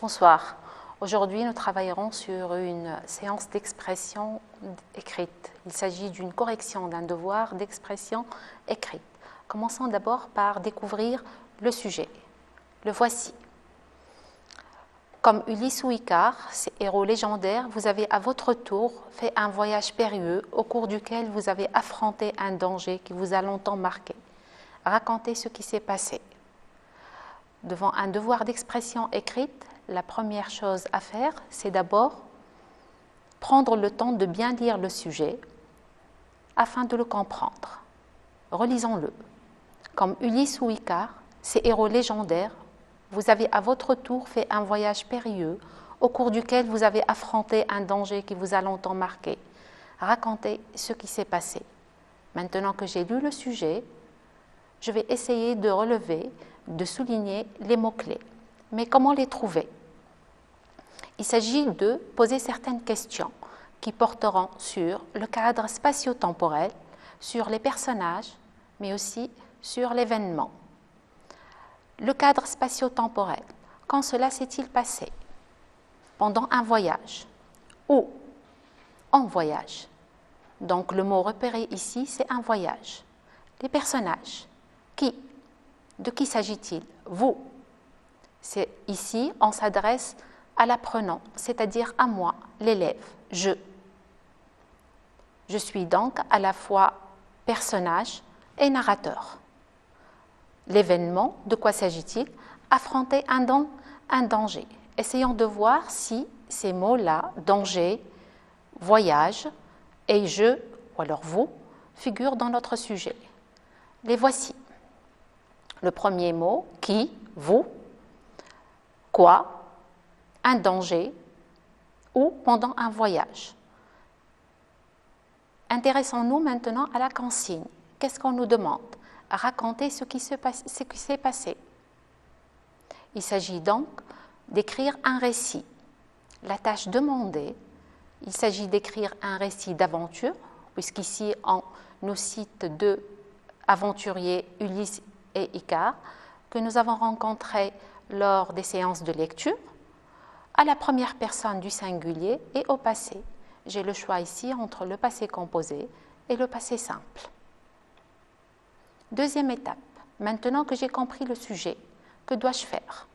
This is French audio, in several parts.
Bonsoir. Aujourd'hui, nous travaillerons sur une séance d'expression écrite. Il s'agit d'une correction d'un devoir d'expression écrite. Commençons d'abord par découvrir le sujet. Le voici. Comme Ulysse ou Icare, ces héros légendaires, vous avez à votre tour fait un voyage périlleux au cours duquel vous avez affronté un danger qui vous a longtemps marqué. Racontez ce qui s'est passé. Devant un devoir d'expression écrite, la première chose à faire, c'est d'abord prendre le temps de bien lire le sujet afin de le comprendre. Relisons-le. Comme Ulysse ou Icare, ces héros légendaires, vous avez à votre tour fait un voyage périlleux au cours duquel vous avez affronté un danger qui vous a longtemps marqué. Racontez ce qui s'est passé. Maintenant que j'ai lu le sujet, je vais essayer de relever, de souligner les mots-clés. Mais comment les trouver? Il s'agit de poser certaines questions qui porteront sur le cadre spatio-temporel, sur les personnages, mais aussi sur l'événement. Le cadre spatio-temporel, quand cela s'est-il passé? Pendant un voyage ou en voyage. Donc le mot repéré ici, c'est un voyage. Les personnages, qui? De qui s'agit-il? Vous. C'est ici, on s'adresse à l'apprenant, c'est-à-dire à moi, l'élève, je. Je suis donc à la fois personnage et narrateur. L'événement, de quoi s'agit-il? Affronter un danger. Essayons de voir si ces mots-là, danger, voyage et je, ou alors vous, figurent dans notre sujet. Les voici. Le premier mot, qui, vous, quoi, un danger ou pendant un voyage. Intéressons-nous maintenant à la consigne. Qu'est-ce qu'on nous demande? Raconter ce qui s'est passé. Il s'agit donc d'écrire un récit. La tâche demandée, il s'agit d'écrire un récit d'aventure, puisqu'ici on nous cite deux aventuriers, Ulysse et Icare, que nous avons rencontrés lors des séances de lecture, à la première personne du singulier et au passé. J'ai le choix ici entre le passé composé et le passé simple. Deuxième étape, maintenant que j'ai compris le sujet, que dois-je faire?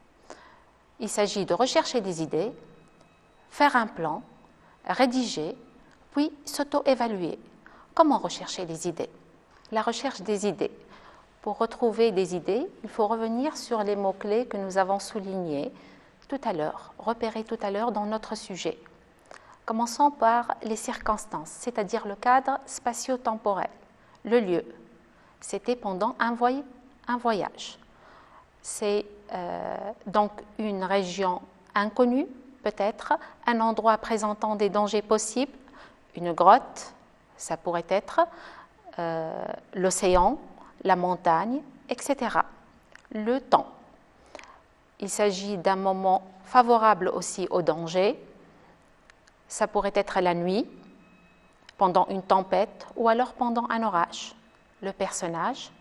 Il s'agit de rechercher des idées, faire un plan, rédiger, puis s'auto-évaluer. Comment rechercher les idées? La recherche des idées. Pour retrouver des idées, il faut revenir sur les mots-clés que nous avons soulignés tout à l'heure, repérés tout à l'heure dans notre sujet. Commençons par les circonstances, c'est-à-dire le cadre spatio-temporel, le lieu. C'était pendant un voyage. C'est donc une région inconnue, peut-être, un endroit présentant des dangers possibles, une grotte, ça pourrait être, l'océan, la montagne, etc. Le temps. Il s'agit d'un moment favorable aussi au danger. Ça pourrait être la nuit, pendant une tempête ou alors pendant un orage. Le personnage,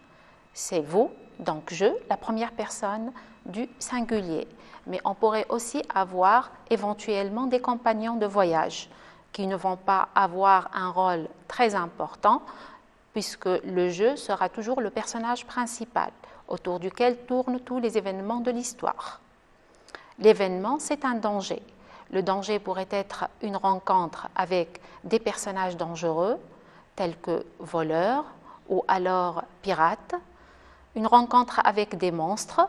c'est vous, donc je, la première personne du singulier. Mais on pourrait aussi avoir éventuellement des compagnons de voyage qui ne vont pas avoir un rôle très important puisque le je sera toujours le personnage principal autour duquel tournent tous les événements de l'histoire. L'événement, c'est un danger. Le danger pourrait être une rencontre avec des personnages dangereux tels que voleurs ou alors pirates, une rencontre avec des monstres,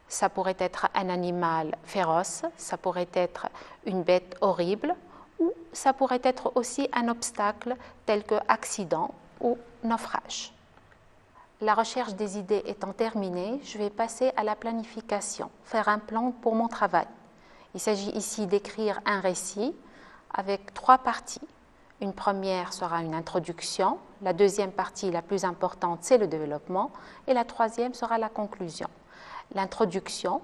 ça pourrait être un animal féroce, ça pourrait être une bête horrible, ou ça pourrait être aussi un obstacle tel que accident ou naufrage. La recherche des idées étant terminée, je vais passer à la planification, faire un plan pour mon travail. Il s'agit ici d'écrire un récit avec 3 parties. Une première sera une introduction, la deuxième partie, la plus importante, c'est le développement, et la troisième sera la conclusion. L'introduction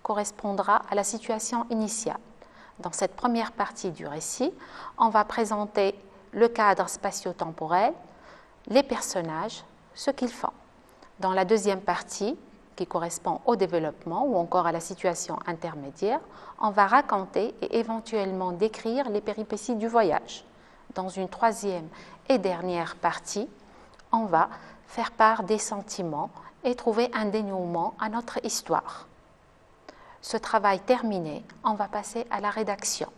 correspondra à la situation initiale. Dans cette première partie du récit, on va présenter le cadre spatio-temporel, les personnages, ce qu'ils font. Dans la deuxième partie, qui correspond au développement ou encore à la situation intermédiaire, on va raconter et éventuellement décrire les péripéties du voyage. Dans une troisième et dernière partie, on va faire part des sentiments et trouver un dénouement à notre histoire. Ce travail terminé, on va passer à la rédaction.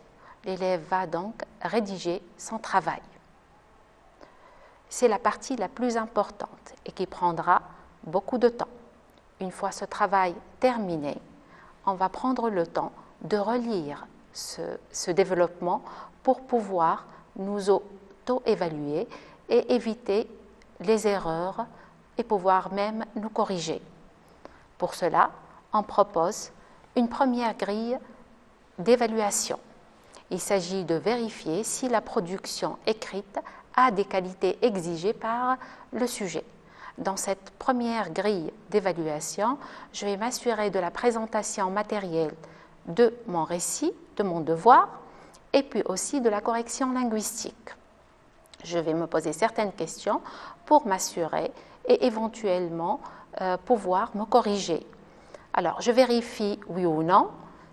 L'élève va donc rédiger son travail. C'est la partie la plus importante et qui prendra beaucoup de temps. Une fois ce travail terminé, on va prendre le temps de relire ce développement pour pouvoir nous auto-évaluer et éviter les erreurs et pouvoir même nous corriger. Pour cela, on propose une première grille d'évaluation. Il s'agit de vérifier si la production écrite a des qualités exigées par le sujet. Dans cette première grille d'évaluation, je vais m'assurer de la présentation matérielle de mon récit, de mon devoir, et puis aussi de la correction linguistique. Je vais me poser certaines questions pour m'assurer et éventuellement pouvoir me corriger. Alors, je vérifie oui ou non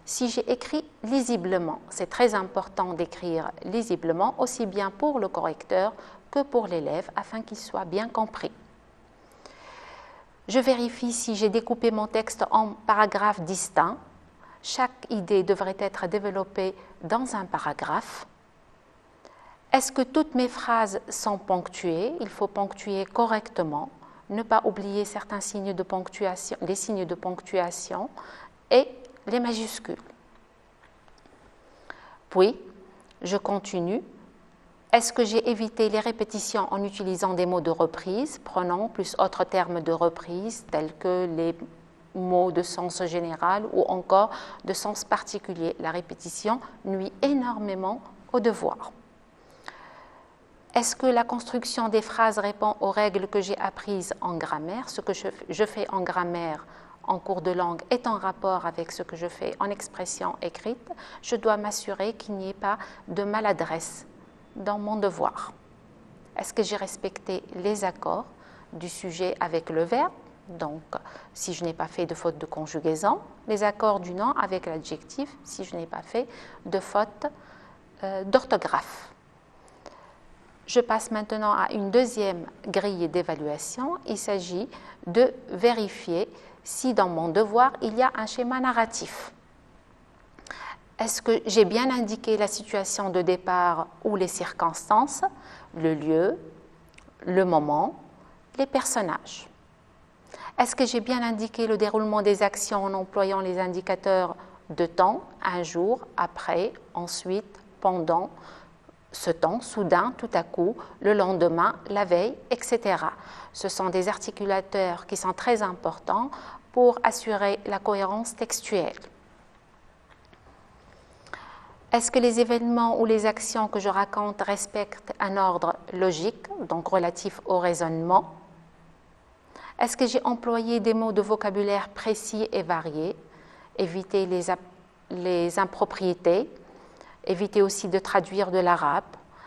si j'ai écrit lisiblement. C'est très important d'écrire lisiblement, aussi bien pour le correcteur que pour l'élève, afin qu'il soit bien compris. Je vérifie si j'ai découpé mon texte en paragraphes distincts. Chaque idée devrait être développée dans un paragraphe. Est-ce que toutes mes phrases sont ponctuées? Il faut ponctuer correctement, ne pas oublier certains signes de ponctuation, les signes de ponctuation et les majuscules. Puis, je continue. Est-ce que j'ai évité les répétitions en utilisant des mots de reprise, pronoms plus autres termes de reprise tels que les mots de sens général ou encore de sens particulier? La répétition nuit énormément au devoir. Est-ce que la construction des phrases répond aux règles que j'ai apprises en grammaire? Ce que je fais en grammaire en cours de langue est en rapport avec ce que je fais en expression écrite. Je dois m'assurer qu'il n'y ait pas de maladresse dans mon devoir. Est-ce que j'ai respecté les accords du sujet avec le verbe? Donc, si je n'ai pas fait de faute de conjugaison, les accords du nom avec l'adjectif, si je n'ai pas fait de faute d'orthographe. Je passe maintenant à une deuxième grille d'évaluation. Il s'agit de vérifier si dans mon devoir, il y a un schéma narratif. Est-ce que j'ai bien indiqué la situation de départ ou les circonstances, le lieu, le moment, les personnages? Est-ce que j'ai bien indiqué le déroulement des actions en employant les indicateurs de temps, un jour, après, ensuite, pendant, ce temps, soudain, tout à coup, le lendemain, la veille, etc. Ce sont des articulateurs qui sont très importants pour assurer la cohérence textuelle. Est-ce que les événements ou les actions que je raconte respectent un ordre logique, donc relatif au raisonnement? Est-ce que j'ai employé des mots de vocabulaire précis et variés? Éviter les impropriétés, éviter aussi de traduire de l'arabe,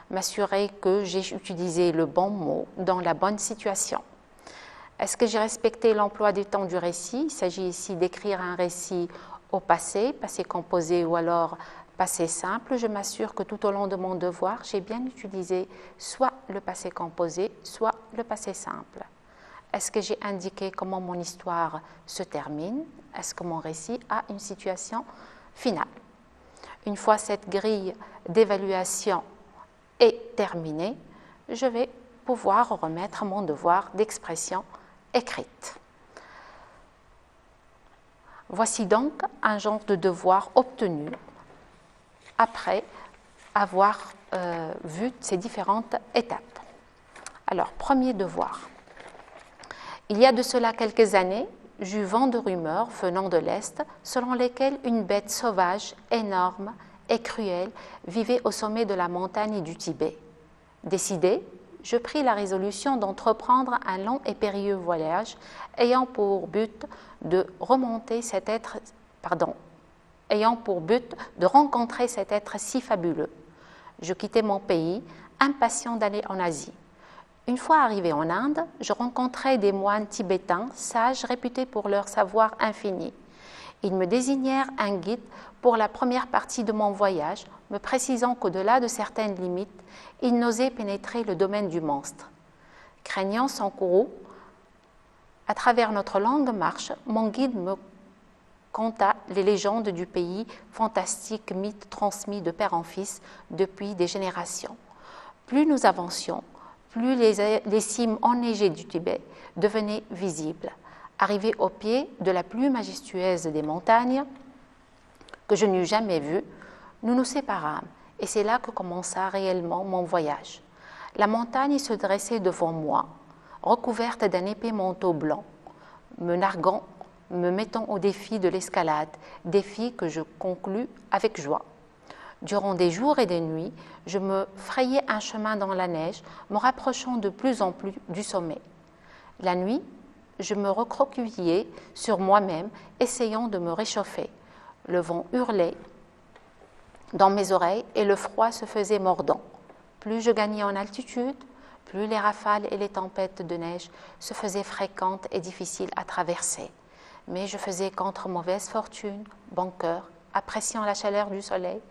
m'assurer que j'ai utilisé le bon mot dans la bonne situation. Est-ce que j'ai respecté l'emploi du temps du récit? Il s'agit ici d'écrire un récit au passé, passé composé ou alors passé simple. Je m'assure que tout au long de mon devoir, j'ai bien utilisé soit le passé composé, soit le passé simple. Est-ce que j'ai indiqué comment mon histoire se termine? Est-ce que mon récit a une situation finale? Une fois cette grille d'évaluation est terminée, je vais pouvoir remettre mon devoir d'expression écrite. Voici donc un genre de devoir obtenu après avoir vu ces différentes étapes. Alors, premier devoir. Il y a de cela quelques années, j'eus vent de rumeurs venant de l'Est selon lesquelles une bête sauvage, énorme et cruelle vivait au sommet de la montagne du Tibet. Décidé, je pris la résolution d'entreprendre un long et périlleux voyage ayant pour but de rencontrer cet être si fabuleux. Je quittai mon pays, impatient d'aller en Asie. Une fois arrivé en Inde, je rencontrai des moines tibétains sages réputés pour leur savoir infini. Ils me désignèrent un guide pour la première partie de mon voyage, me précisant qu'au-delà de certaines limites, ils n'osaient pénétrer le domaine du monstre. Craignant son courroux, à travers notre longue marche, mon guide me conta les légendes du pays, fantastiques mythes transmis de père en fils depuis des générations. Plus nous avancions, plus les cimes enneigées du Tibet devenaient visibles. Arrivé au pied de la plus majestueuse des montagnes que je n'eus jamais vue, nous nous séparâmes et c'est là que commença réellement mon voyage. La montagne se dressait devant moi, recouverte d'un épais manteau blanc, me narguant, me mettant au défi de l'escalade, défi que je conclus avec joie. Durant des jours et des nuits, je me frayais un chemin dans la neige, me rapprochant de plus en plus du sommet. La nuit, je me recroquevillais sur moi-même, essayant de me réchauffer. Le vent hurlait dans mes oreilles et le froid se faisait mordant. Plus je gagnais en altitude, plus les rafales et les tempêtes de neige se faisaient fréquentes et difficiles à traverser. Mais je faisais contre mauvaise fortune, bon cœur, appréciant la chaleur du soleil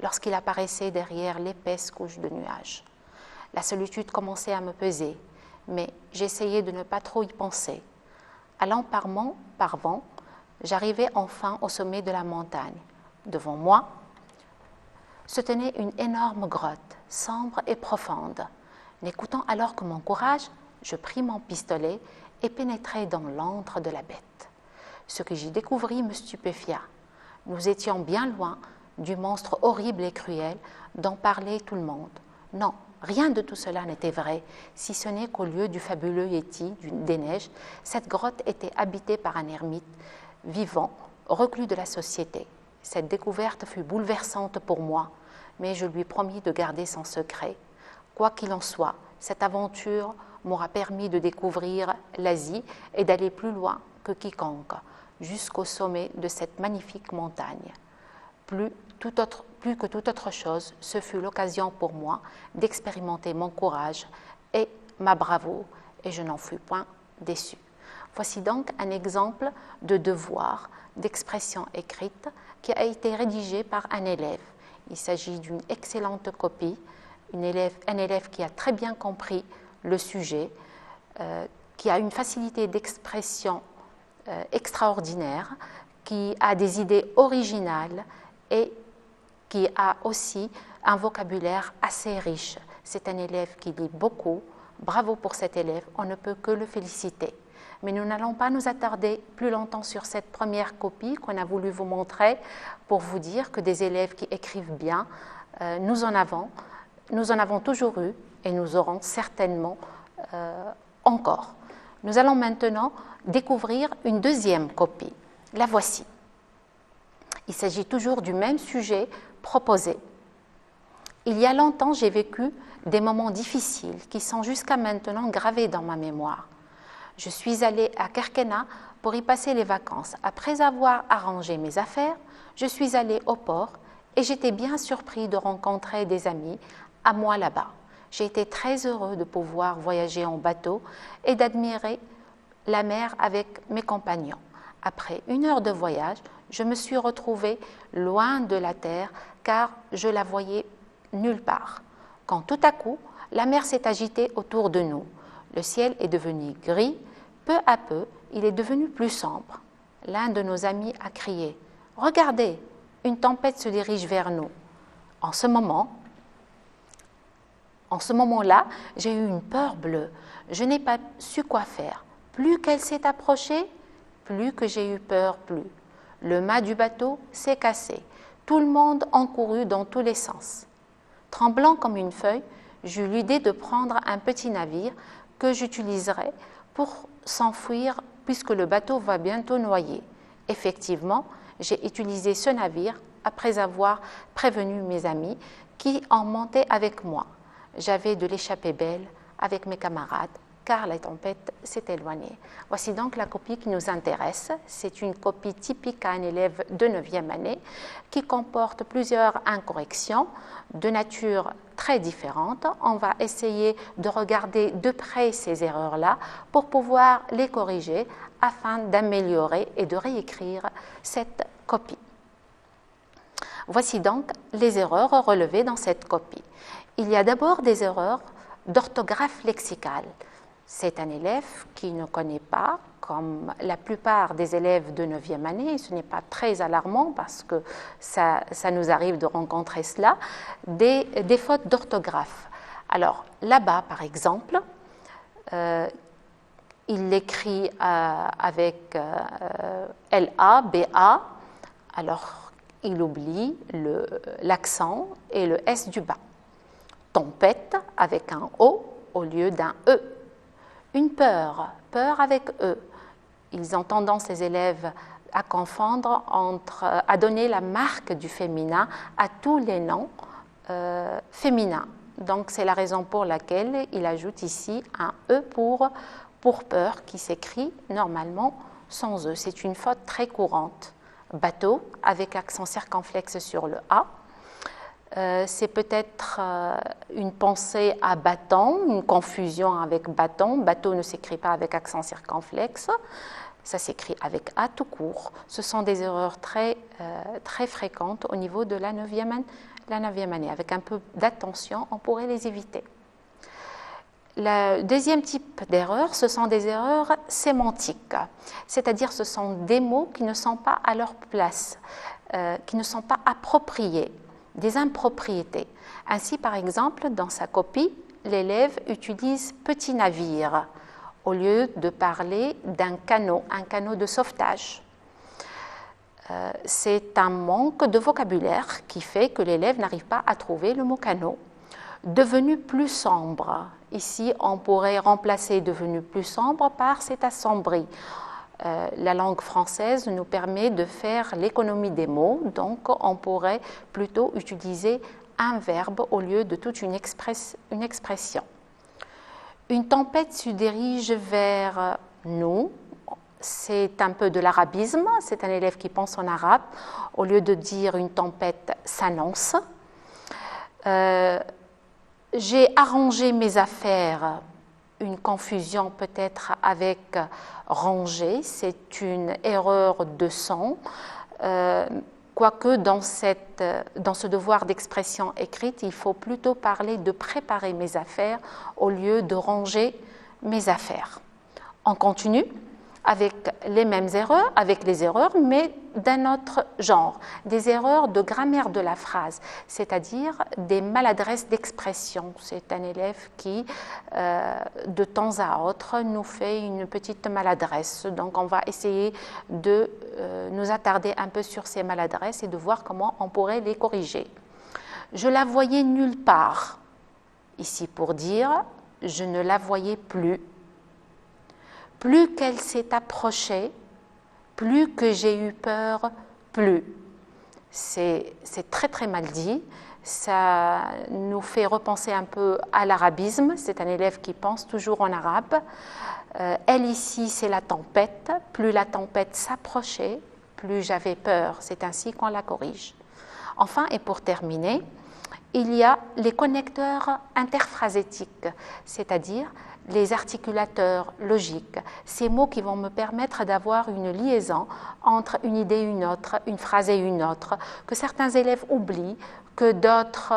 lorsqu'il apparaissait derrière l'épaisse couche de nuages. La solitude commençait à me peser, mais j'essayais de ne pas trop y penser. Allant par vent, j'arrivais enfin au sommet de la montagne. Devant moi se tenait une énorme grotte, sombre et profonde. N'écoutant alors que mon courage, je pris mon pistolet et pénétrai dans l'antre de la bête. Ce que j'y découvris me stupéfia. Nous étions bien loin du monstre horrible et cruel dont parlait tout le monde. Non, rien de tout cela n'était vrai, si ce n'est qu'au lieu du fabuleux Yéti des neiges, cette grotte était habitée par un ermite vivant, reclus de la société. Cette découverte fut bouleversante pour moi, mais je lui promis de garder son secret. Quoi qu'il en soit, cette aventure m'aura permis de découvrir l'Asie et d'aller plus loin que quiconque, jusqu'au sommet de cette magnifique montagne. Plus que toute autre chose, ce fut l'occasion pour moi d'expérimenter mon courage et ma bravoure, et je n'en fus point déçue. Voici donc un exemple de devoir d'expression écrite qui a été rédigé par un élève. Il s'agit d'une excellente copie, un élève qui a très bien compris le sujet, qui a une facilité d'expression extraordinaire, qui a des idées originales et qui a aussi un vocabulaire assez riche. C'est un élève qui lit beaucoup. Bravo pour cet élève, on ne peut que le féliciter. Mais nous n'allons pas nous attarder plus longtemps sur cette première copie qu'on a voulu vous montrer pour vous dire que des élèves qui écrivent bien, nous en avons toujours eu et nous aurons certainement encore. Nous allons maintenant découvrir une deuxième copie. La voici. Il s'agit toujours du même sujet proposé. Il y a longtemps, j'ai vécu des moments difficiles qui sont jusqu'à maintenant gravés dans ma mémoire. Je suis allée à Kerkena pour y passer les vacances. Après avoir arrangé mes affaires, je suis allée au port et j'étais bien surpris de rencontrer des amis à moi là-bas. J'ai été très heureux de pouvoir voyager en bateau et d'admirer la mer avec mes compagnons. Après 1 heure de voyage, je me suis retrouvée loin de la terre car je la voyais nulle part. Quand tout à coup, la mer s'est agitée autour de nous. Le ciel est devenu gris. Peu à peu, il est devenu plus sombre. L'un de nos amis a crié « Regardez, une tempête se dirige vers nous ». En ce moment-là, j'ai eu une peur bleue. Je n'ai pas su quoi faire. Plus qu'elle s'est approchée, plus que j'ai eu peur plus. Le mât du bateau s'est cassé. Tout le monde en courut dans tous les sens. Tremblant comme une feuille, j'eus l'idée de prendre un petit navire que j'utiliserai pour s'enfuir puisque le bateau va bientôt noyer. Effectivement, j'ai utilisé ce navire après avoir prévenu mes amis qui en montaient avec moi. J'avais de l'échappée belle avec mes camarades car la tempête s'est éloignée. Voici donc la copie qui nous intéresse. C'est une copie typique à un élève de 9e année qui comporte plusieurs incorrections de nature très différentes. On va essayer de regarder de près ces erreurs-là pour pouvoir les corriger afin d'améliorer et de réécrire cette copie. Voici donc les erreurs relevées dans cette copie. Il y a d'abord des erreurs d'orthographe lexicale. C'est un élève qui ne connaît pas, comme la plupart des élèves de 9e année, ce n'est pas très alarmant parce que ça nous arrive de rencontrer cela, des fautes d'orthographe. Alors là-bas, par exemple, il l'écrit avec LA, BA, alors il oublie l'accent et le S du bas. Tempête avec un O au lieu d'un E. Une peur, peur avec E. Ils ont tendance, les élèves, à confondre à donner la marque du féminin à tous les noms féminins. Donc c'est la raison pour laquelle il ajoute ici un E pour peur qui s'écrit normalement sans E. C'est une faute très courante. Bateau avec accent circonflexe sur le A. C'est peut-être une pensée à bâton, une confusion avec bâton. Bateau ne s'écrit pas avec accent circonflexe, ça s'écrit avec A tout court. Ce sont des erreurs très fréquentes au niveau de la 9e année. Avec un peu d'attention, on pourrait les éviter. Le deuxième type d'erreurs, ce sont des erreurs sémantiques, c'est-à-dire ce sont des mots qui ne sont pas à leur place, qui ne sont pas appropriés, des impropriétés. Ainsi, par exemple, dans sa copie, l'élève utilise « petit navire » au lieu de parler d'un canot, un canot de sauvetage. C'est un manque de vocabulaire qui fait que l'élève n'arrive pas à trouver le mot canot. Devenu plus sombre. Ici, on pourrait remplacer devenu plus sombre par c'est assombri. La langue française nous permet de faire l'économie des mots, donc on pourrait plutôt utiliser un verbe au lieu de toute une expression. Une tempête se dirige vers nous. C'est un peu de l'arabisme, c'est un élève qui pense en arabe. Au lieu de dire une tempête s'annonce. J'ai arrangé mes affaires, une confusion peut-être avec ranger, c'est une erreur de son, quoique dans ce devoir d'expression écrite, il faut plutôt parler de préparer mes affaires au lieu de ranger mes affaires. On continue avec les mêmes erreurs, avec les erreurs, mais d'un autre genre, des erreurs de grammaire de la phrase, c'est-à-dire des maladresses d'expression. C'est un élève qui, de temps à autre, nous fait une petite maladresse. Donc, on va essayer de nous attarder un peu sur ces maladresses et de voir comment on pourrait les corriger. Je la voyais nulle part, ici pour dire je ne la voyais plus. Plus qu'elle s'est approchée, plus que j'ai eu peur, plus. C'est très très mal dit, ça nous fait repenser un peu à l'arabisme, c'est un élève qui pense toujours en arabe. Elle ici, c'est la tempête, plus la tempête s'approchait, plus j'avais peur, c'est ainsi qu'on la corrige. Enfin, et pour terminer, il y a les connecteurs interphrasétiques, c'est-à-dire les articulateurs logiques, ces mots qui vont me permettre d'avoir une liaison entre une idée et une autre, une phrase et une autre, que certains élèves oublient, que d'autres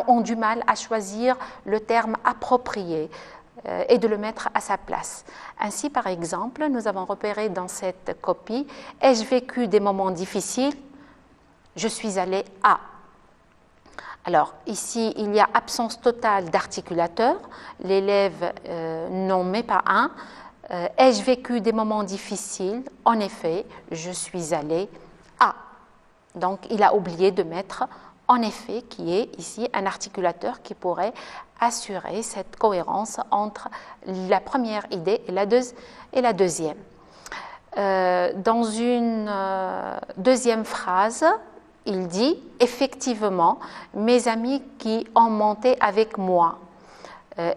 ont du mal à choisir le terme approprié et de le mettre à sa place. Ainsi, par exemple, nous avons repéré dans cette copie « Ai-je vécu des moments difficiles ? Je suis allée à ». Alors, ici, il y a absence totale d'articulateur. L'élève n'en met pas un. Ai-je vécu des moments difficiles ? En effet, je suis allée à. Donc, il a oublié de mettre en effet, qui est ici un articulateur qui pourrait assurer cette cohérence entre la première idée et la deuxième. Dans une deuxième phrase, il dit « Effectivement, mes amis qui ont monté avec moi ».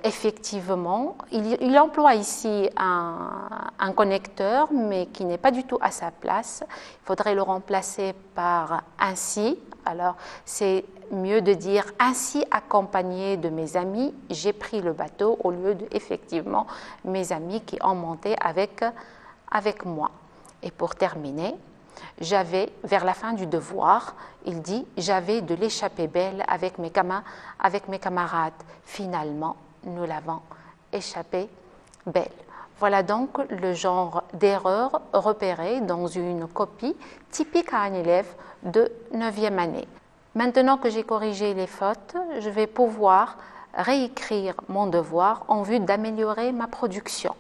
Effectivement, il emploie ici un connecteur, mais qui n'est pas du tout à sa place. Il faudrait le remplacer par ainsi. Alors, c'est mieux de dire ainsi accompagné de mes amis, j'ai pris le bateau au lieu de effectivement mes amis qui ont monté avec moi. Et pour terminer, j'avais, vers la fin du devoir, il dit, j'avais de l'échappée belle avec mes camarades. Finalement, nous l'avons échappé belle. Voilà donc le genre d'erreur repérée dans une copie typique à un élève de 9e année. Maintenant que j'ai corrigé les fautes, je vais pouvoir réécrire mon devoir en vue d'améliorer ma production.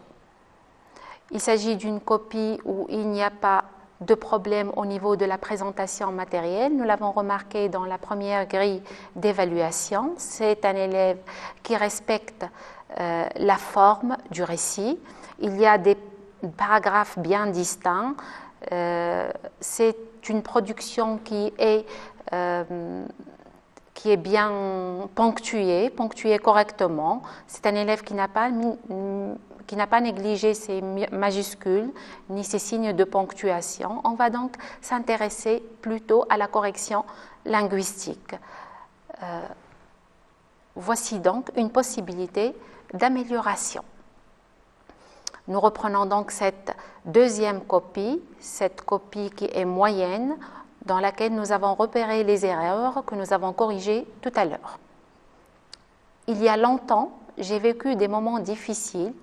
Il s'agit d'une copie où il n'y a pas de problème au niveau de la présentation matérielle. Nous l'avons remarqué dans la première grille d'évaluation. C'est un élève qui respecte la forme du récit. Il y a des paragraphes bien distincts. C'est une production qui est bien ponctuée correctement. C'est un élève qui n'a pas négligé ses majuscules ni ses signes de ponctuation. On va donc s'intéresser plutôt à la correction linguistique. Voici donc une possibilité d'amélioration. Nous reprenons donc cette deuxième copie, cette copie qui est moyenne, dans laquelle nous avons repéré les erreurs que nous avons corrigées tout à l'heure. Il y a longtemps, j'ai vécu des moments difficiles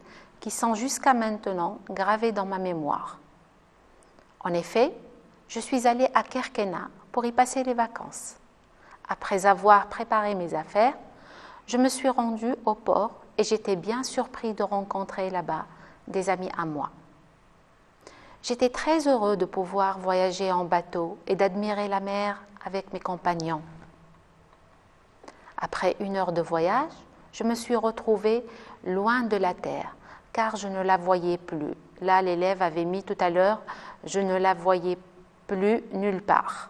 qui sont jusqu'à maintenant gravés dans ma mémoire. En effet, je suis allée à Kerkena pour y passer les vacances. Après avoir préparé mes affaires, je me suis rendue au port et j'étais bien surpris de rencontrer là-bas des amis à moi. J'étais très heureux de pouvoir voyager en bateau et d'admirer la mer avec mes compagnons. Après 1 heure de voyage, je me suis retrouvée loin de la terre, car je ne la voyais plus. Là, l'élève avait mis tout à l'heure, je ne la voyais plus nulle part.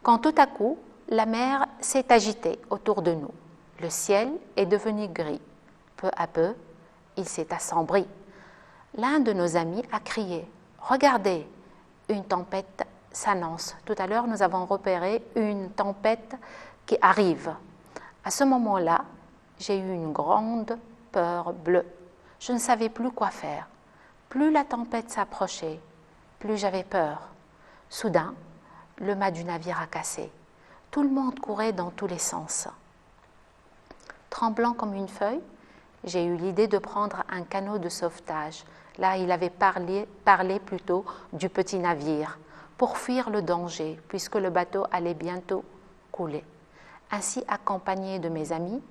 Quand tout à coup, la mer s'est agitée autour de nous. Le ciel est devenu gris. Peu à peu, il s'est assombri. L'un de nos amis a crié « Regardez, une tempête s'annonce ». Tout à l'heure, nous avons repéré une tempête qui arrive. À ce moment-là, j'ai eu une grande peur bleue. Je ne savais plus quoi faire. Plus la tempête s'approchait, plus j'avais peur. Soudain, le mât du navire a cassé. Tout le monde courait dans tous les sens. Tremblant comme une feuille, j'ai eu l'idée de prendre un canot de sauvetage. Là, il avait parlé plutôt du petit navire, pour fuir le danger, puisque le bateau allait bientôt couler. Ainsi, accompagné de mes amis,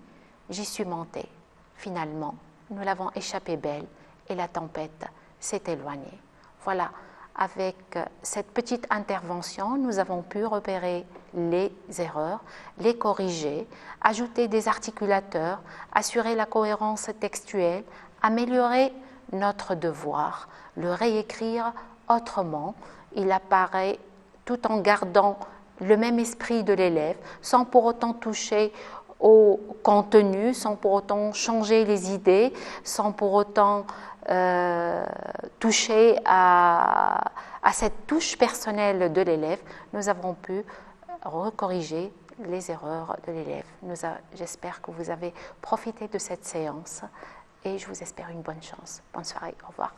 j'y suis montée. Finalement, nous l'avons échappé belle et la tempête s'est éloignée. Voilà, avec cette petite intervention, nous avons pu repérer les erreurs, les corriger, ajouter des articulateurs, assurer la cohérence textuelle, améliorer notre devoir, le réécrire autrement. Il apparaît tout en gardant le même esprit de l'élève, sans pour autant toucher au contenu, sans pour autant changer les idées, sans pour autant toucher à cette touche personnelle de l'élève. Nous avons pu recorriger les erreurs de l'élève. J'espère que vous avez profité de cette séance et je vous espère une bonne chance. Bonne soirée, au revoir.